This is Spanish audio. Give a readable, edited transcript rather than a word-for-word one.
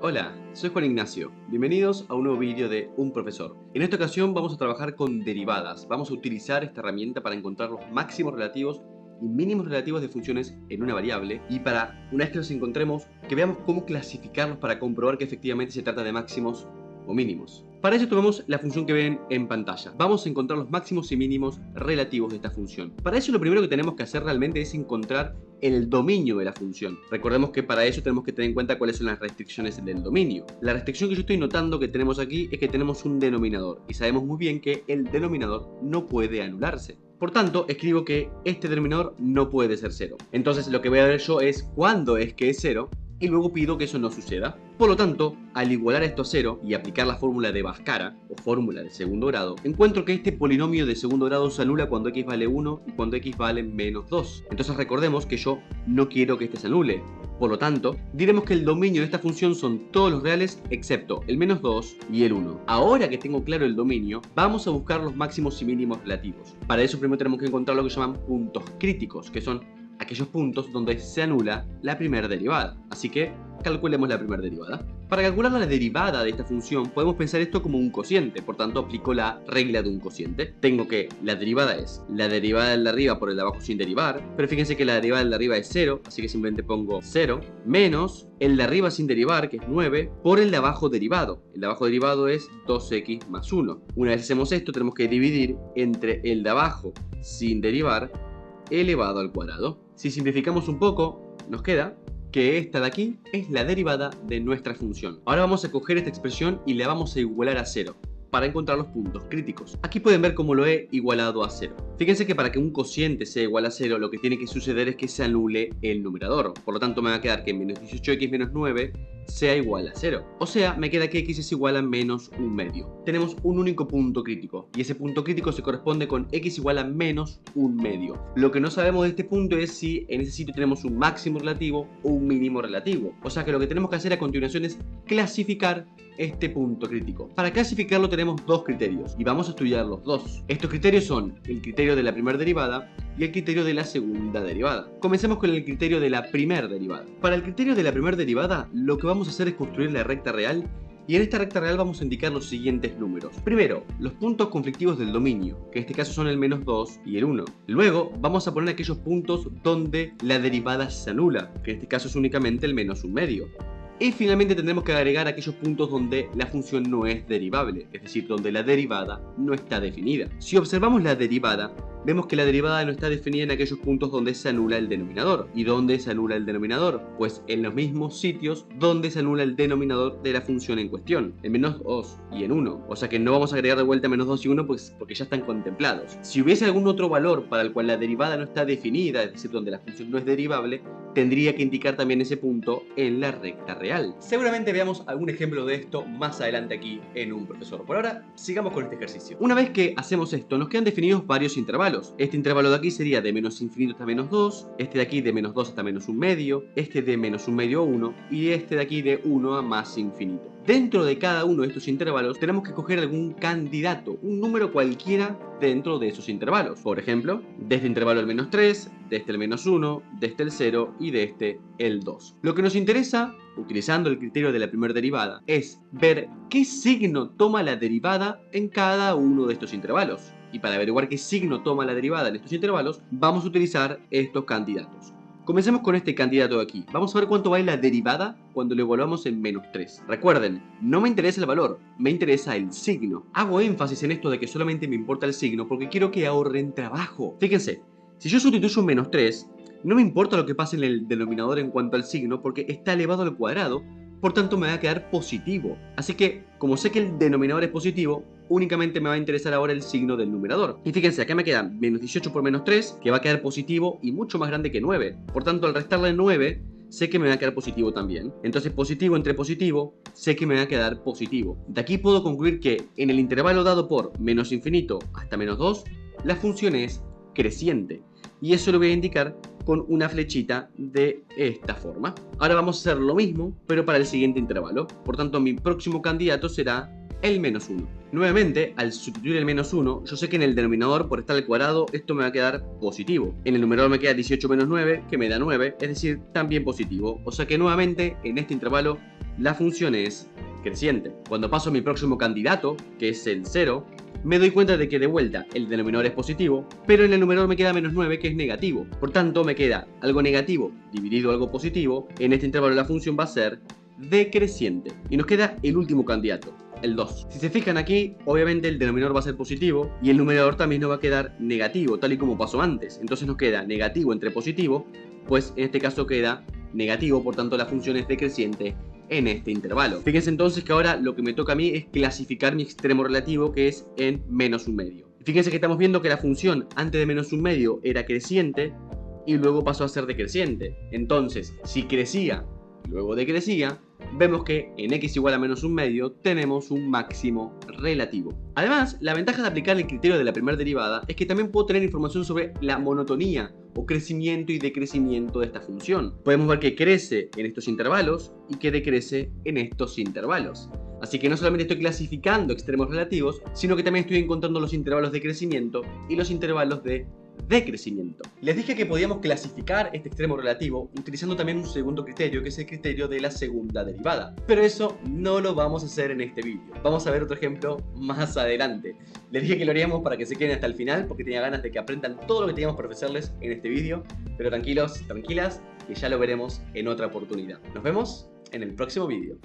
Hola, soy Juan Ignacio. Bienvenidos a un nuevo vídeo de Un Profesor. En esta ocasión vamos a trabajar con derivadas. Vamos a utilizar esta herramienta para encontrar los máximos relativos y mínimos relativos de funciones en una variable y para, una vez que los encontremos, que veamos cómo clasificarlos para comprobar que efectivamente se trata de máximos o mínimos. Para eso tomamos la función que ven en pantalla. Vamos a encontrar los máximos y mínimos relativos de esta función. Para eso lo primero que tenemos que hacer realmente es encontrar el dominio de la función. Recordemos que para eso tenemos que tener en cuenta cuáles son las restricciones del dominio. La restricción que yo estoy notando que tenemos aquí es que tenemos un denominador y sabemos muy bien que el denominador no puede anularse. Por tanto, escribo que este denominador no puede ser 0. Entonces lo que voy a ver yo es cuándo es que es 0 y luego pido que eso no suceda. Por lo tanto, al igualar esto a 0 y aplicar la fórmula de Bhaskara o fórmula de segundo grado, encuentro que este polinomio de segundo grado se anula cuando x vale 1 y cuando x vale menos 2. Entonces recordemos que yo no quiero que este se anule. Por lo tanto, diremos que el dominio de esta función son todos los reales excepto el menos 2 y el 1. Ahora que tengo claro el dominio, vamos a buscar los máximos y mínimos relativos. Para eso primero tenemos que encontrar lo que llaman puntos críticos, que son aquellos puntos donde se anula la primera derivada. Así que calculemos la primera derivada. Para calcular la derivada de esta función podemos pensar esto como un cociente, por tanto aplico la regla de un cociente. Tengo que la derivada es la derivada del de arriba por el de abajo sin derivar, pero fíjense que la derivada del de arriba es 0, así que simplemente pongo 0, menos el de arriba sin derivar, que es 9, por el de abajo derivado. El de abajo derivado es 2x más 1. Una vez hacemos esto tenemos que dividir entre el de abajo sin derivar elevado al cuadrado. Si simplificamos un poco, nos queda que esta de aquí es la derivada de nuestra función. Ahora vamos a coger esta expresión y la vamos a igualar a 0 para encontrar los puntos críticos. Aquí pueden ver cómo lo he igualado a 0. Fíjense que para que un cociente sea igual a 0, lo que tiene que suceder es que se anule el numerador. Por lo tanto, me va a quedar que menos 18x menos 9 sea igual a 0. O sea, me queda que x es igual a menos un medio. Tenemos un único punto crítico, y ese punto crítico se corresponde con x igual a menos un medio. Lo que no sabemos de este punto es si en ese sitio tenemos un máximo relativo o un mínimo relativo. O sea que lo que tenemos que hacer a continuación es clasificar este punto crítico. Para clasificarlo tenemos dos criterios, y vamos a estudiar los dos. Estos criterios son el criterio de la primera derivada y el criterio de la segunda derivada. Comencemos con el criterio de la primera derivada. Para el criterio de la primera derivada, lo que vamos a hacer es construir la recta real, y en esta recta real vamos a indicar los siguientes números. Primero, los puntos conflictivos del dominio, que en este caso son el menos 2 y el 1. Luego, vamos a poner aquellos puntos donde la derivada se anula, que en este caso es únicamente el menos un medio. Y finalmente tendremos que agregar aquellos puntos donde la función no es derivable, es decir, donde la derivada no está definida. Si observamos la derivada, vemos que la derivada no está definida en aquellos puntos donde se anula el denominador. ¿Y dónde se anula el denominador? Pues en los mismos sitios donde se anula el denominador de la función en cuestión, el menos 2 y el 1. O sea que no vamos a agregar de vuelta menos 2 y 1 pues porque ya están contemplados. Si hubiese algún otro valor para el cual la derivada no está definida, es decir, donde la función no es derivable, tendría que indicar también ese punto en la recta real. Seguramente veamos algún ejemplo de esto más adelante aquí en Un Profesor. Por ahora, sigamos con este ejercicio. Una vez que hacemos esto, nos quedan definidos varios intervalos. Este intervalo de aquí sería de menos infinito hasta menos 2, este de aquí de menos 2 hasta menos un medio, este de menos un medio a 1 y este de aquí de 1 a más infinito. Dentro de cada uno de estos intervalos tenemos que coger algún candidato, un número cualquiera dentro de esos intervalos. Por ejemplo, de este intervalo el menos 3, de este el menos 1, de este el 0 y de este el 2. Lo que nos interesa, utilizando el criterio de la primera derivada, es ver qué signo toma la derivada en cada uno de estos intervalos. Y para averiguar qué signo toma la derivada en estos intervalos, vamos a utilizar estos candidatos. Comencemos con este candidato de aquí. Vamos a ver cuánto vale la derivada cuando lo evaluamos en menos 3. Recuerden, no me interesa el valor, me interesa el signo. Hago énfasis en esto de que solamente me importa el signo porque quiero que ahorren trabajo. Fíjense, si yo sustituyo un menos 3, no me importa lo que pase en el denominador en cuanto al signo porque está elevado al cuadrado, por tanto me va a quedar positivo. Así que, como sé que el denominador es positivo, únicamente me va a interesar ahora el signo del numerador. Y fíjense, acá me queda menos 18 por menos 3, que va a quedar positivo y mucho más grande que 9. Por tanto, al restarle 9, sé que me va a quedar positivo también. Entonces, positivo entre positivo, sé que me va a quedar positivo. De aquí puedo concluir que en el intervalo dado por menos infinito hasta menos 2, la función es creciente. Y eso lo voy a indicar con una flechita de esta forma. Ahora vamos a hacer lo mismo, pero para el siguiente intervalo. Por tanto, mi próximo candidato será el menos 1. Nuevamente, al sustituir el menos 1, yo sé que en el denominador, por estar al cuadrado, esto me va a quedar positivo. En el numerador me queda 18 menos 9, que me da 9, es decir, también positivo. O sea que nuevamente, en este intervalo, la función es creciente. Cuando paso a mi próximo candidato, que es el 0, me doy cuenta de que de vuelta el denominador es positivo, pero en el numerador me queda menos 9, que es negativo. Por tanto, me queda algo negativo dividido algo positivo. En este intervalo la función va a ser decreciente. Y nos queda el último candidato, el 2. Si se fijan aquí, obviamente el denominador va a ser positivo y el numerador también nos va a quedar negativo, tal y como pasó antes. Entonces nos queda negativo entre positivo, pues en este caso queda negativo, por tanto la función es decreciente en este intervalo. Fíjense entonces que ahora lo que me toca a mí es clasificar mi extremo relativo, que es en menos un medio. Fíjense que estamos viendo que la función antes de menos un medio era creciente y luego pasó a ser decreciente. Entonces, si crecía y luego decrecía, vemos que en x igual a menos un medio tenemos un máximo relativo. Además, la ventaja de aplicar el criterio de la primera derivada es que también puedo tener información sobre la monotonía o crecimiento y decrecimiento de esta función. Podemos ver que crece en estos intervalos y que decrece en estos intervalos. Así que no solamente estoy clasificando extremos relativos, sino que también estoy encontrando los intervalos de crecimiento y los intervalos de decrecimiento. Les dije que podíamos clasificar este extremo relativo utilizando también un segundo criterio, que es el criterio de la segunda derivada. Pero eso no lo vamos a hacer en este vídeo. Vamos a ver otro ejemplo más adelante. Les dije que lo haríamos para que se queden hasta el final, porque tenía ganas de que aprendan todo lo que teníamos para ofrecerles en este vídeo. Pero tranquilos, tranquilas, que ya lo veremos en otra oportunidad. Nos vemos en el próximo vídeo.